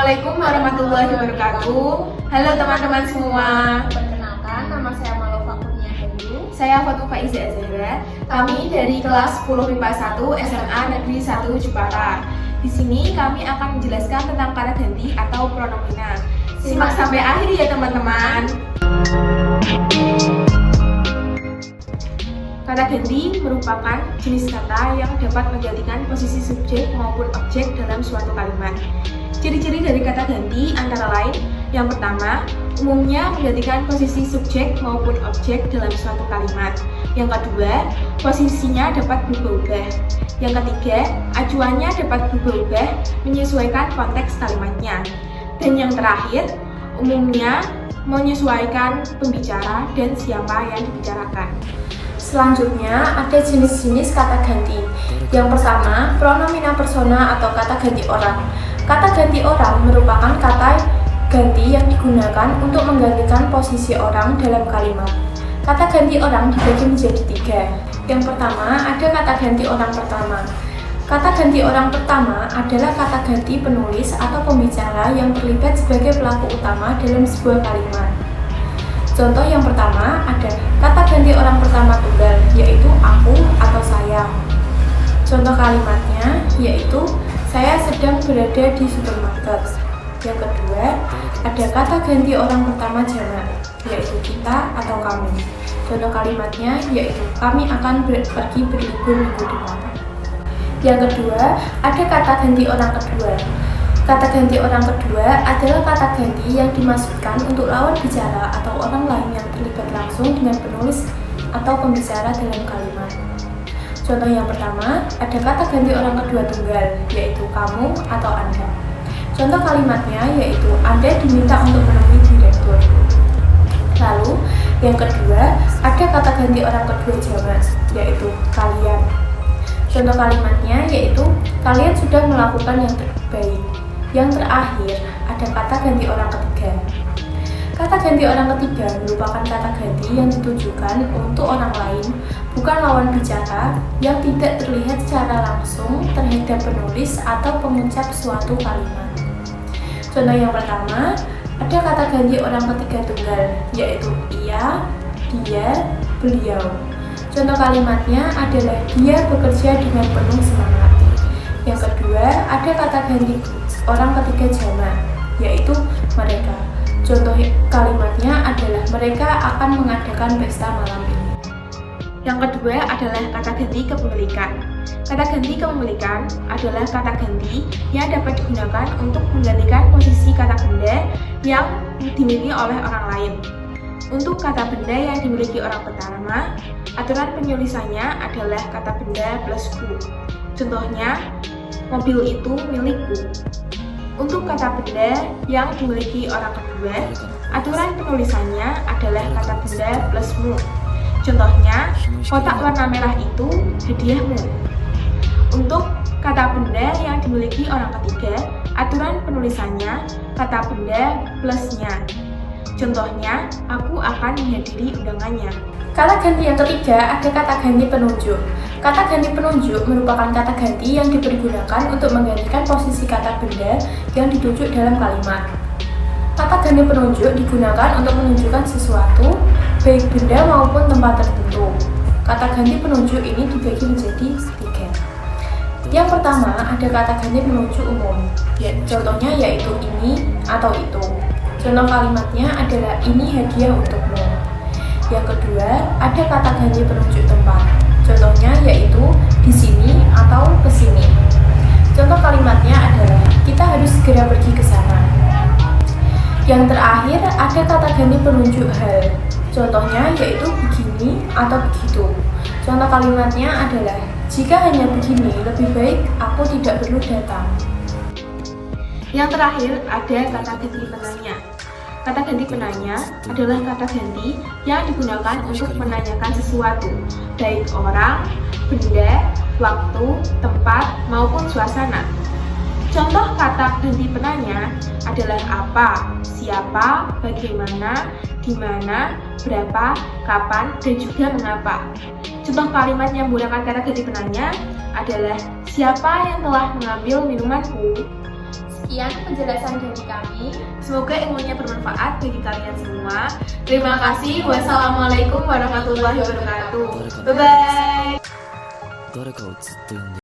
Assalamualaikum warahmatullahi wabarakatuh. Halo teman-teman semua. Perkenalkan, nama saya Malofa Kurnia Hendu. Saya Fatou Faiza Azhara. Kami dari kelas 10 MIPA 1 SMA Negeri 1 Jepara. Di sini kami akan menjelaskan tentang kata ganti atau pronomina. Simak sampai akhir ya teman-teman. Kata ganti merupakan jenis kata yang dapat menggantikan posisi subjek maupun objek dalam suatu kalimat. Ciri-ciri dari kata ganti antara lain, yang pertama, umumnya menggantikan posisi subjek maupun objek dalam suatu kalimat. Yang kedua, posisinya dapat berubah-ubah. Yang ketiga, acuannya dapat berubah-ubah menyesuaikan konteks kalimatnya. Dan yang terakhir, umumnya menyesuaikan pembicara dan siapa yang dibicarakan. Selanjutnya ada jenis-jenis kata ganti. Yang pertama, pronomina persona atau kata ganti orang. Kata ganti orang merupakan kata ganti yang digunakan untuk menggantikan posisi orang dalam kalimat. Kata ganti orang dibagi menjadi tiga. Yang pertama, ada kata ganti orang pertama. Kata ganti orang pertama adalah kata ganti penulis atau pembicara yang terlibat sebagai pelaku utama dalam sebuah kalimat. Contoh yang pertama ada kata ganti orang pertama tunggal, yaitu aku atau saya. Contoh kalimatnya yaitu saya sedang berada di supermarket. Yang kedua, ada kata ganti orang pertama jamak, yaitu kita atau kami. Contoh kalimatnya yaitu kami akan pergi berlibur minggu depan. Yang kedua, ada kata ganti orang kedua. Kata ganti orang kedua adalah kata ganti yang dimaksudkan untuk lawan bicara atau orang lain yang terlibat langsung dengan penulis atau pembicara dalam kalimat. Contoh yang pertama, ada kata ganti orang kedua tunggal, yaitu kamu atau Anda. Contoh kalimatnya yaitu Anda diminta untuk menemui direktur. Lalu, yang kedua, ada kata ganti orang kedua jamak, yaitu kalian. Contoh kalimatnya yaitu kalian sudah melakukan yang terbaik. Yang terakhir, ada kata ganti orang ketiga. Kata ganti orang ketiga merupakan kata ganti yang ditujukan untuk orang lain, bukan lawan bicara, yang tidak terlihat secara langsung terhadap penulis atau pengucap suatu kalimat. Contoh yang pertama, ada kata ganti orang ketiga tunggal, yaitu ia, dia, beliau. Contoh kalimatnya adalah dia bekerja dengan penuh semangat. Yang kedua, ada kata ganti orang ketiga jamak, yaitu mereka. Contoh kalimatnya adalah mereka akan mengadakan pesta malam ini. Yang kedua adalah kata ganti kepemilikan. Kata ganti kepemilikan adalah kata ganti yang dapat digunakan untuk menggantikan posisi kata benda yang dimiliki oleh orang lain. Untuk kata benda yang dimiliki orang pertama, aturan penulisannya adalah kata benda plus ku. Contohnya, mobil itu milikku. Untuk kata benda yang dimiliki orang kedua, aturan penulisannya adalah kata benda plus mu. Contohnya, kotak warna merah itu hadiahmu. Untuk kata benda yang dimiliki orang ketiga, aturan penulisannya kata benda plusnya. Contohnya, aku akan menghadiri undangannya. Kata ganti yang ketiga ada kata ganti penunjuk. Kata ganti penunjuk merupakan kata ganti yang dipergunakan untuk menggantikan posisi kata benda yang ditunjuk dalam kalimat. Kata ganti penunjuk digunakan untuk menunjukkan sesuatu, baik benda maupun tempat tertentu. Kata ganti penunjuk ini dibagi menjadi tiga. Yang pertama ada kata ganti penunjuk umum. Contohnya yaitu ini atau itu. Contoh kalimatnya adalah ini hadiah untukmu. Yang kedua, ada kata ganti penunjuk tempat. Contohnya yaitu di sini atau ke sini. Contoh kalimatnya adalah kita harus segera pergi ke sana. Yang terakhir, ada kata ganti penunjuk hal. Contohnya yaitu begini atau begitu. Contoh kalimatnya adalah jika hanya begini, lebih baik aku tidak perlu datang. Yang terakhir ada kata ganti penanya. Kata ganti penanya adalah kata ganti yang digunakan untuk menanyakan sesuatu, baik orang, benda, waktu, tempat, maupun suasana. Contoh kata ganti penanya adalah apa, siapa, bagaimana, di mana, berapa, kapan, dan juga mengapa. Contoh kalimat yang menggunakan kata ganti penanya adalah siapa yang telah mengambil minumanku? Sekian penjelasan dari kami. Semoga ilmunya bermanfaat bagi kalian semua. Terima kasih. Wassalamualaikum warahmatullahi wabarakatuh. Bye-bye.